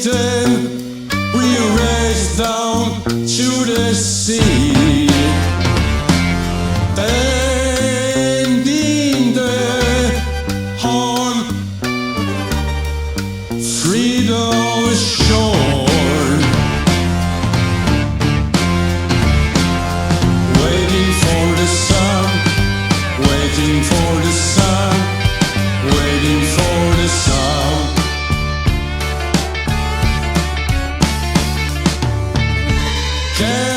beaten, we race down to the sea. Tending the horn, freedom shore, waiting for the sun, waiting for the sun, waiting for the sun. Yeah.